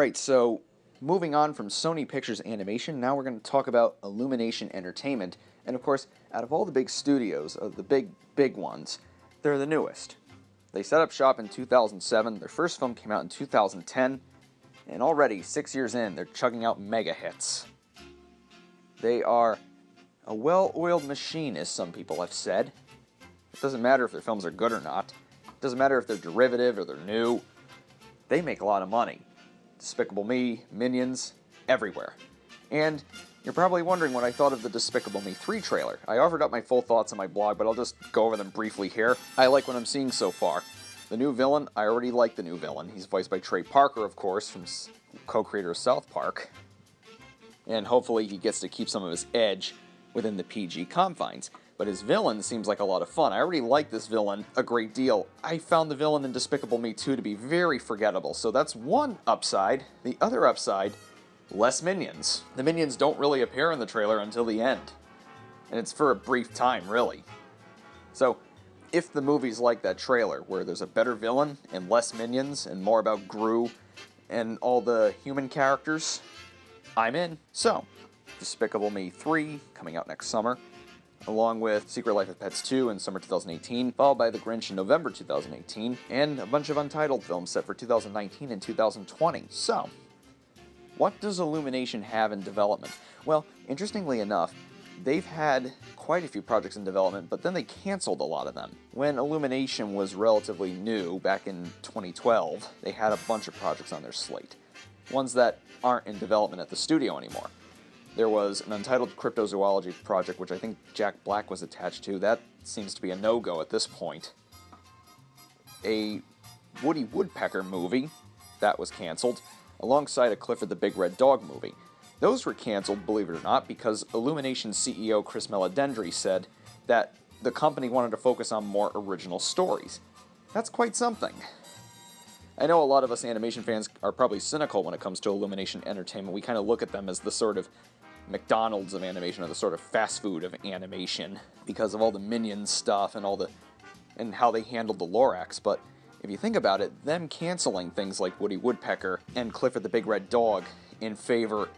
Alright, so moving on from Sony Pictures Animation, now we're going to talk about Illumination Entertainment. And of course, out of all the big studios, the big ones, they're the newest. They set up shop in 2007, their first film came out in 2010, and already, 6 years in, they're chugging out mega hits. They are a well-oiled machine, as some people have said. It doesn't matter if their films are good or not. It doesn't matter if they're derivative or they're new. They make a lot of money. Despicable Me, Minions, everywhere. And you're probably wondering what I thought of the Despicable Me 3 trailer. I offered up my full thoughts on my blog, but I'll just go over them briefly here. I like what I'm seeing so far. The new villain, I already like the new villain. He's voiced by Trey Parker, of course, from co-creator of South Park. And hopefully he gets to keep some of his edge within the PG confines. But his villain seems like a lot of fun. I already like this villain a great deal. I found the villain in Despicable Me 2 to be very forgettable, so that's one upside. The other upside, less minions. The minions don't really appear in the trailer until the end. And it's for a brief time, really. So, if the movie's like that trailer, where there's a better villain and less minions and more about Gru and all the human characters, I'm in. So, Despicable Me 3, coming out next summer, along with Secret Life of Pets 2 in summer 2018, followed by The Grinch in November 2018, and a bunch of untitled films set for 2019 and 2020. So, what does Illumination have in development? Well, interestingly enough, they've had quite a few projects in development, but then they canceled a lot of them. When Illumination was relatively new, back in 2012, they had a bunch of projects on their slate. Ones that aren't in development at the studio anymore. There was an untitled cryptozoology project, which I think Jack Black was attached to. That seems to be a no-go at this point. A Woody Woodpecker movie, that was canceled, alongside a Clifford the Big Red Dog movie. Those were canceled, believe it or not, because Illumination CEO Chris Meledendri said that the company wanted to focus on more original stories. That's quite something. I know a lot of us animation fans are probably cynical when it comes to Illumination Entertainment. We kind of look at them as the sort of McDonald's of animation, or the sort of fast food of animation, because of all the Minions stuff and how they handled the Lorax. But if you think about it, them canceling things like Woody Woodpecker and Clifford the Big Red Dog in favor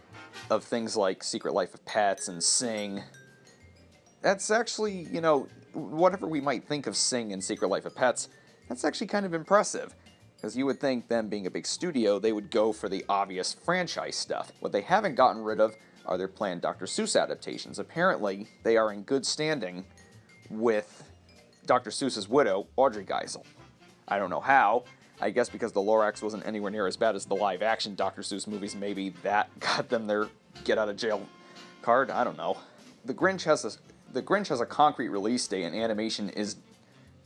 of things like Secret Life of Pets and Sing, that's actually, you know, whatever we might think of Sing and Secret Life of Pets, that's actually kind of impressive. Because you would think, them being a big studio, they would go for the obvious franchise stuff. What they haven't gotten rid of are their planned Dr. Seuss adaptations. Apparently, they are in good standing with Dr. Seuss's widow, Audrey Geisel. I don't know how. I guess because the Lorax wasn't anywhere near as bad as the live-action Dr. Seuss movies, maybe that got them their get-out-of-jail card? I don't know. The Grinch has a concrete release date, and animation is...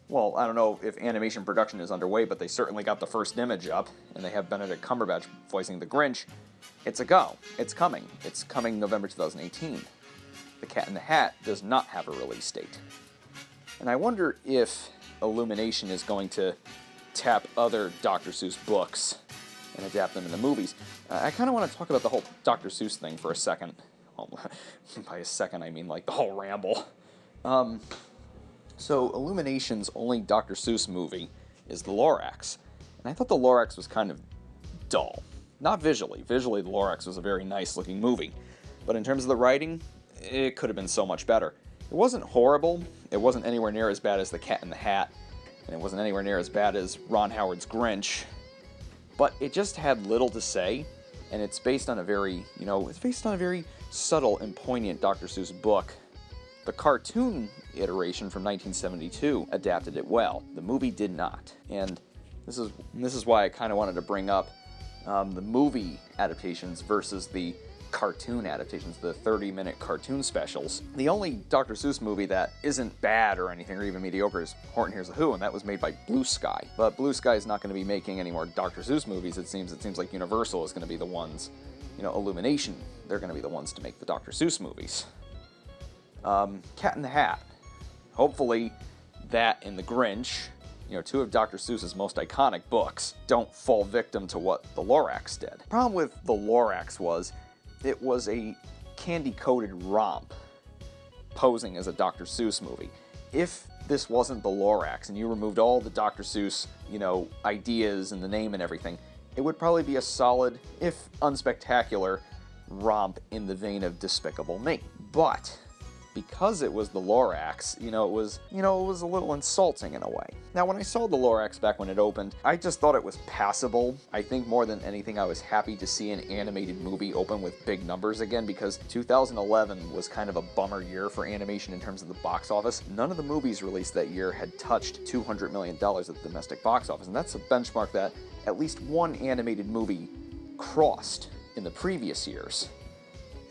Well, I don't know if animation production is underway, but they certainly got the first image up, and they have Benedict Cumberbatch voicing the Grinch. It's a go. It's coming. It's coming November 2018. The Cat in the Hat does not have a release date. And I wonder if Illumination is going to tap other Dr. Seuss books and adapt them into movies. I kind of want to talk about the whole Dr. Seuss thing for a second. Well, by a second, I mean like the whole Ramble. So, Illumination's only Dr. Seuss movie is The Lorax. And I thought The Lorax was kind of dull. Not visually. Visually, The Lorax was a very nice-looking movie. But in terms of the writing, it could have been so much better. It wasn't horrible. It wasn't anywhere near as bad as The Cat in the Hat. And it wasn't anywhere near as bad as Ron Howard's Grinch. But it just had little to say. And it's based on a very, subtle and poignant Dr. Seuss book. The cartoon iteration from 1972 adapted it well. The movie did not. And this is why I kind of wanted to bring up the movie adaptations versus the cartoon adaptations, the 30-minute cartoon specials. The only Dr. Seuss movie that isn't bad or anything, or even mediocre, is Horton Hears a Who, and that was made by Blue Sky. But Blue Sky is not going to be making any more Dr. Seuss movies, it seems. It seems like Universal is going to be the ones, Illumination, they're going to be the ones to make the Dr. Seuss movies. Cat in the Hat. Hopefully that and The Grinch, two of Dr. Seuss's most iconic books, don't fall victim to what the Lorax did. The problem with the Lorax was, it was a candy-coated romp posing as a Dr. Seuss movie. If this wasn't the Lorax and you removed all the Dr. Seuss, ideas and the name and everything, it would probably be a solid, if unspectacular, romp in the vein of Despicable Me. But because it was the Lorax, it was a little insulting in a way. Now, when I saw the Lorax back when it opened, I just thought it was passable. I think more than anything, I was happy to see an animated movie open with big numbers again, because 2011 was kind of a bummer year for animation in terms of the box office. None of the movies released that year had touched $200 million at the domestic box office, and that's a benchmark that at least one animated movie crossed in the previous years.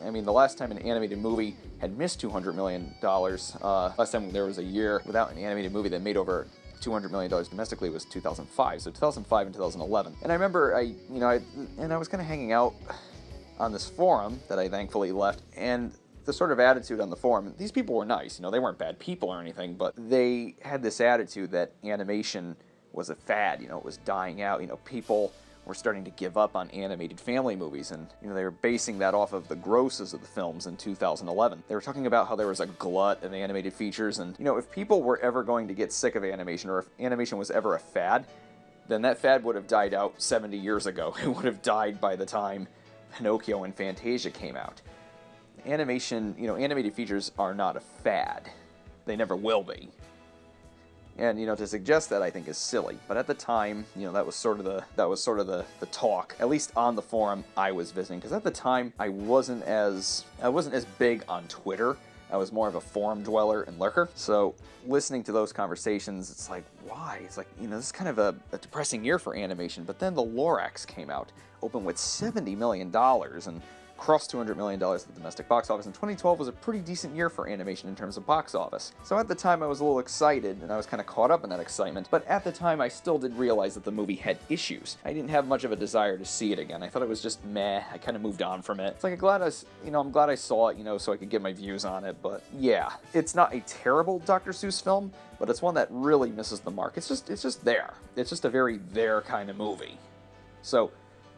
I mean, the last time an animated movie had missed $200 million, last time there was a year without an animated movie that made over $200 million domestically was 2005, so 2005 and 2011. And I remember I was kind of hanging out on this forum that I thankfully left, and the sort of attitude on the forum, these people were nice, they weren't bad people or anything, but they had this attitude that animation was a fad, it was dying out, people were starting to give up on animated family movies, and they were basing that off of the grosses of the films in 2011. They were talking about how there was a glut of animated features, and if people were ever going to get sick of animation, or if animation was ever a fad, then that fad would have died out 70 years ago. It would have died by the time Pinocchio and Fantasia came out. Animation, animated features are not a fad. They never will be. And, to suggest that, I think, is silly. But at the time, that was sort of the talk, at least on the forum I was visiting. Because at the time, I wasn't as big on Twitter. I was more of a forum dweller and lurker. So listening to those conversations, it's like, why? It's like, this is kind of a depressing year for animation. But then the Lorax came out, opened with $70 million, and crossed $200 million at the domestic box office, and 2012 was a pretty decent year for animation in terms of box office. So at the time I was a little excited, and I was kind of caught up in that excitement, but at the time I still did realize that the movie had issues. I didn't have much of a desire to see it again. I thought it was just meh. I kind of moved on from it. It's like, I'm glad I saw it, so I could get my views on it, but yeah. It's not a terrible Dr. Seuss film, but it's one that really misses the mark. It's just there. It's just a very there kind of movie. So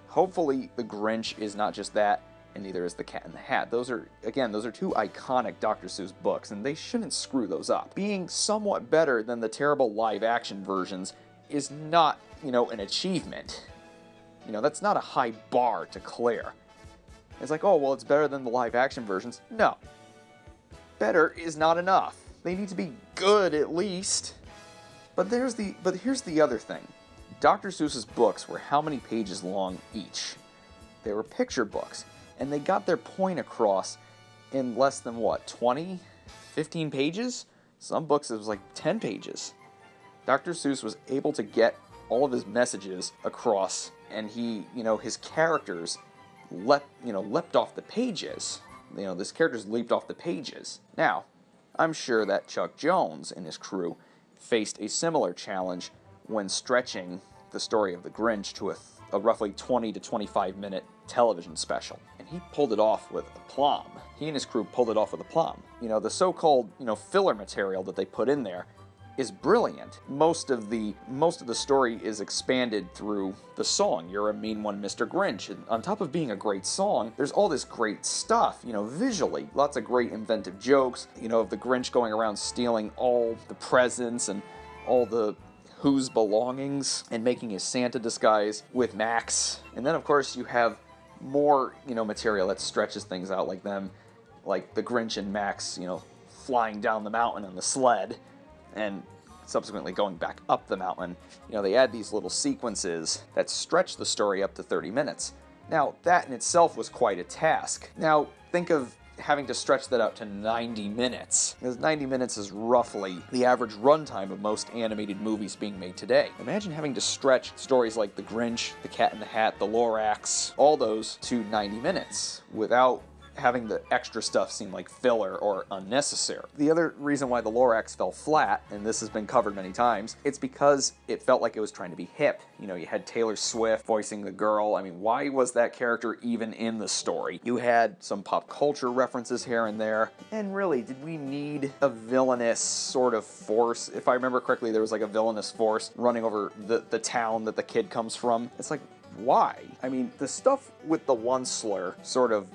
hopefully The Grinch is not just that, and neither is The Cat in the Hat. Those are two iconic Dr. Seuss books, and they shouldn't screw those up. Being somewhat better than the terrible live-action versions is not, an achievement. That's not a high bar to clear. It's like, oh, well, it's better than the live-action versions. No. Better is not enough. They need to be good, at least. But here's the other thing. Dr. Seuss's books were how many pages long each? They were picture books. And they got their point across in less than, 20? 15 pages? Some books it was like 10 pages. Dr. Seuss was able to get all of his messages across, and he, his characters leapt off the pages. His characters leaped off the pages. Now, I'm sure that Chuck Jones and his crew faced a similar challenge when stretching the story of the Grinch to a roughly 20 to 25 minute television special. And he pulled it off with aplomb. He and his crew pulled it off with aplomb. The so-called, filler material that they put in there is brilliant. Most of the story is expanded through the song, You're a Mean One, Mr. Grinch. And on top of being a great song, there's all this great stuff, visually. Lots of great inventive jokes, of the Grinch going around stealing all the presents and all the Who's belongings and making his Santa disguise with Max. And then, of course, you have more, material that stretches things out like the Grinch and Max, flying down the mountain on the sled and subsequently going back up the mountain. They add these little sequences that stretch the story up to 30 minutes. Now, that in itself was quite a task. Now, think of having to stretch that out to 90 minutes. Because 90 minutes is roughly the average runtime of most animated movies being made today. Imagine having to stretch stories like The Grinch, The Cat in the Hat, The Lorax, all those to 90 minutes without having the extra stuff seem like filler or unnecessary. The other reason why the Lorax fell flat, and this has been covered many times, it's because it felt like it was trying to be hip. You had Taylor Swift voicing the girl. I mean, why was that character even in the story? You had some pop culture references here and there, and really, did we need a villainous sort of force? If I remember correctly, there was like a villainous force running over the town that the kid comes from. It's like, why? I mean, the stuff with the one slur sort of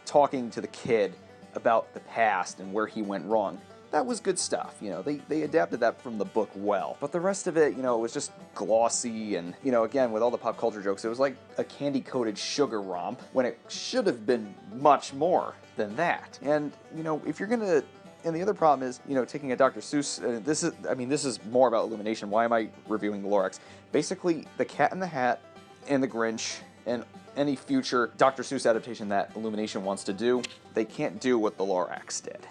talking to the kid about the past and where he went wrong, that was good stuff. You know, they adapted that from the book well. But the rest of it, you know, it was just glossy and, you know, again, with all the pop culture jokes, it was like a candy-coated sugar romp when it should have been much more than that. And, you know, if you're gonna... And the other problem is, you know, taking a Dr. Seuss, this is more about Illumination. Why am I reviewing the Lorax? Basically, The Cat in the Hat and The Grinch and any future Dr. Seuss adaptation that Illumination wants to do, they can't do what the Lorax did.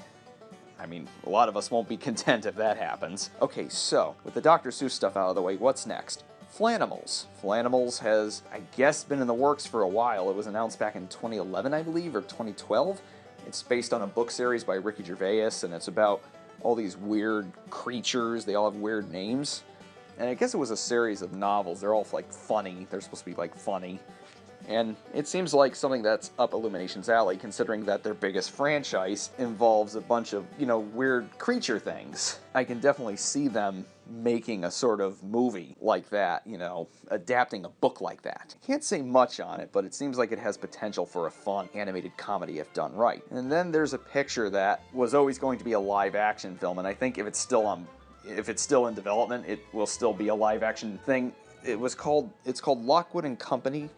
I mean, a lot of us won't be content if that happens. Okay, so, with the Dr. Seuss stuff out of the way, what's next? Flanimals. Flanimals has, I guess, been in the works for a while. It was announced back in 2011, I believe, or 2012. It's based on a book series by Ricky Gervais, and it's about all these weird creatures. They all have weird names. And I guess it was a series of novels. They're all, like, funny. They're supposed to be, like, funny. And it seems like something that's up Illumination's alley, considering that their biggest franchise involves a bunch of, you know, weird creature things. I can definitely see them making a sort of movie like that, you know, adapting a book like that. Can't say much on it, but it seems like it has potential for a fun animated comedy if done right. And then there's a picture that was always going to be a live-action film, and I think if it's still in development, it will still be a live-action thing. It's called Lockwood and Company,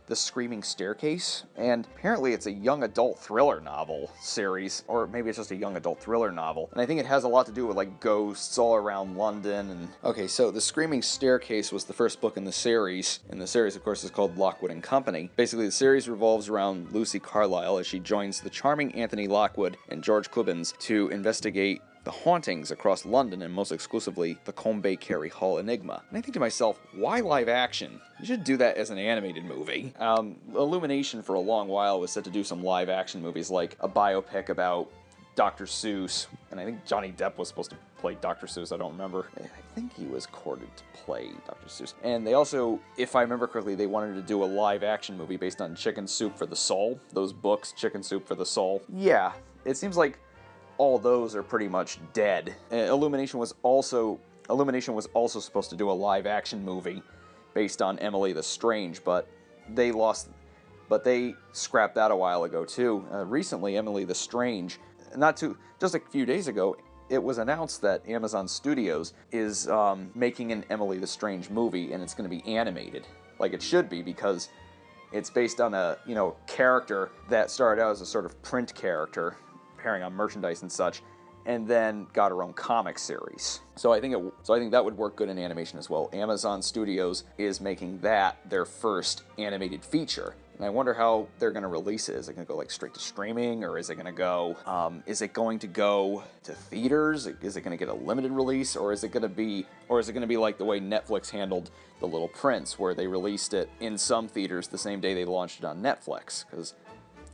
The Screaming Staircase, and apparently it's a young adult thriller novel series, or maybe it's just a young adult thriller novel, and I think it has a lot to do with, like, ghosts all around London, and... Okay, so The Screaming Staircase was the first book in the series, and the series, of course, is called Lockwood and Company. Basically, the series revolves around Lucy Carlyle as she joins the charming Anthony Lockwood and George Clubbins to investigate the hauntings across London, and most exclusively, the Combe Carey Hall Enigma. And I think to myself, why live action? You should do that as an animated movie. Illumination for a long while was set to do some live action movies, like a biopic about Dr. Seuss, and I think Johnny Depp was supposed to play Dr. Seuss, I don't remember. I think he was courted to play Dr. Seuss. And they also, if I remember correctly, they wanted to do a live action movie based on Chicken Soup for the Soul. Those books, Chicken Soup for the Soul. Yeah, it seems like all those are pretty much dead. Illumination was also supposed to do a live-action movie based on Emily the Strange, but they scrapped that a while ago too. Recently, Emily the Strange, just a few days ago, it was announced that Amazon Studios is making an Emily the Strange movie, and it's going to be animated, like it should be, because it's based on a, you know, character that started out as a sort of print character, appearing on merchandise and such, and then got her own comic series. So I think that would work good in animation as well. Amazon Studios is making that their first animated feature, and I wonder how they're going to release it. Is it going to go like straight to streaming, or is it going to go? To theaters? Is it going to get a limited release, or is it going to be like the way Netflix handled The Little Prince, where they released it in some theaters the same day they launched it on Netflix? Because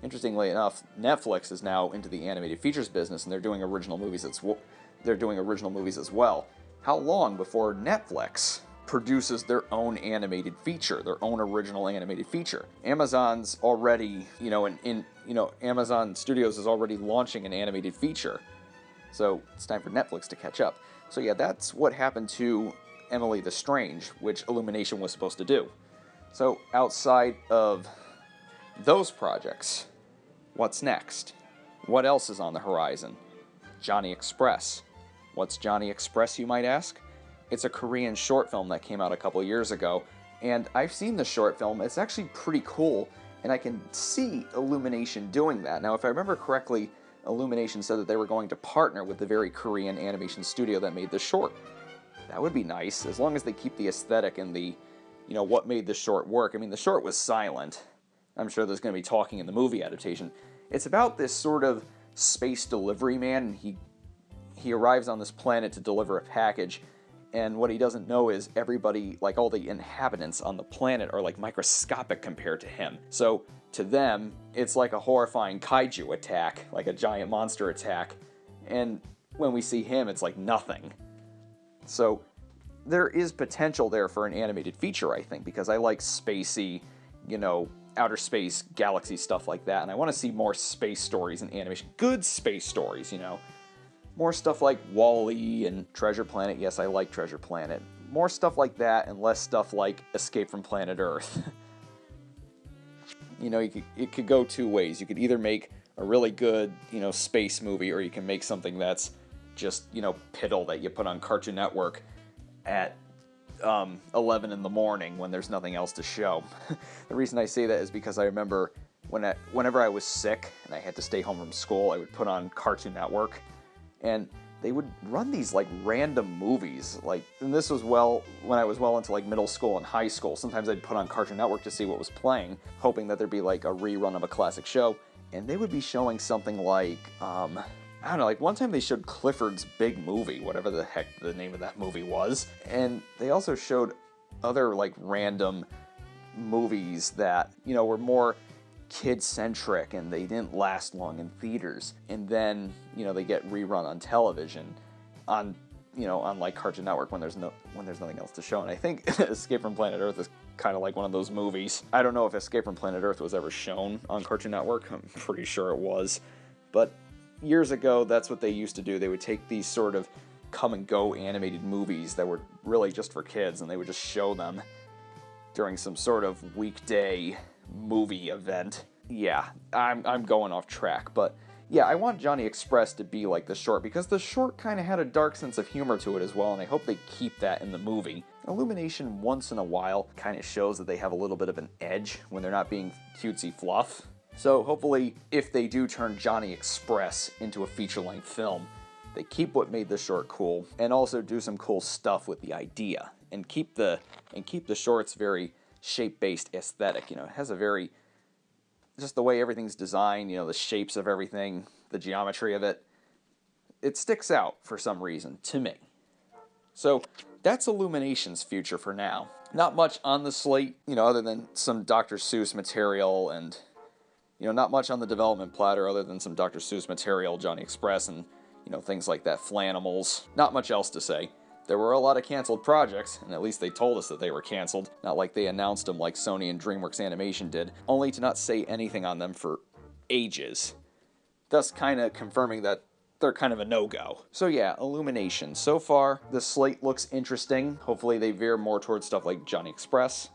interestingly enough, Netflix is now into the animated features business, and they're doing original movies as well. How long before Netflix produces their own animated feature, their own original animated feature? Amazon's already, Amazon Studios is already launching an animated feature, so it's time for Netflix to catch up. So yeah, that's what happened to Emily the Strange, which Illumination was supposed to do. So outside of those projects, what's next? What else is on the horizon? Johnny Express. What's Johnny Express, you might ask? It's a Korean short film that came out a couple years ago, and I've seen the short film. It's actually pretty cool, and I can see Illumination doing that. Now, if I remember correctly, Illumination said that they were going to partner with the very Korean animation studio that made the short. That would be nice, as long as they keep the aesthetic and the, what made the short work. I mean, the short was silent. I'm sure there's going to be talking in the movie adaptation. It's about this sort of space delivery man, and he arrives on this planet to deliver a package, and what he doesn't know is everybody, like all the inhabitants on the planet, are like microscopic compared to him. So to them, it's like a horrifying kaiju attack, like a giant monster attack, and when we see him, it's like nothing. So there is potential there for an animated feature, I think, because I like spacey, outer space, galaxy stuff like that, and I want to see more space stories in animation. Good space stories, More stuff like WALL-E and Treasure Planet. Yes, I like Treasure Planet. More stuff like that, and less stuff like Escape from Planet Earth. It could go two ways. You could either make a really good, space movie, or you can make something that's just, piddle that you put on Cartoon Network at 11 in the morning when there's nothing else to show. The reason I say that is because I remember whenever I was sick and I had to stay home from school, I would put on Cartoon Network, and they would run these like random movies. And this was when I was well into like middle school and high school. Sometimes I'd put on Cartoon Network to see what was playing, hoping that there'd be like a rerun of a classic show, and they would be showing something like I don't know, like one time they showed Clifford's Big Movie, whatever the heck the name of that movie was. And they also showed other like random movies that, were more kid-centric and they didn't last long in theaters. And then, they get rerun on television on like Cartoon Network when there's nothing else to show. And I think Escape from Planet Earth is kind of like one of those movies. I don't know if Escape from Planet Earth was ever shown on Cartoon Network. I'm pretty sure it was. But years ago, that's what they used to do. They would take these sort of come-and-go animated movies that were really just for kids, and they would just show them during some sort of weekday movie event. Yeah, I'm going off track, but yeah, I want Johnny Express to be like the short, because the short kind of had a dark sense of humor to it as well, and I hope they keep that in the movie. Illumination, once in a while, kind of shows that they have a little bit of an edge when they're not being cutesy fluff. So hopefully, if they do turn Johnny Express into a feature-length film, they keep what made the short cool, and also do some cool stuff with the idea, and keep the shorts very shape-based aesthetic. It has a very, just the way everything's designed, the shapes of everything, the geometry of it, it sticks out for some reason to me. So that's Illumination's future for now. Not much on the slate, other than some Dr. Seuss material, and not much on the development platter other than some Dr. Seuss material, Johnny Express, and, things like that, Flanimals. Not much else to say. There were a lot of canceled projects, and at least they told us that they were canceled, not like they announced them like Sony and DreamWorks Animation did, only to not say anything on them for ages. Thus kind of confirming that they're kind of a no-go. So yeah, Illumination. So far, the slate looks interesting. Hopefully they veer more towards stuff like Johnny Express.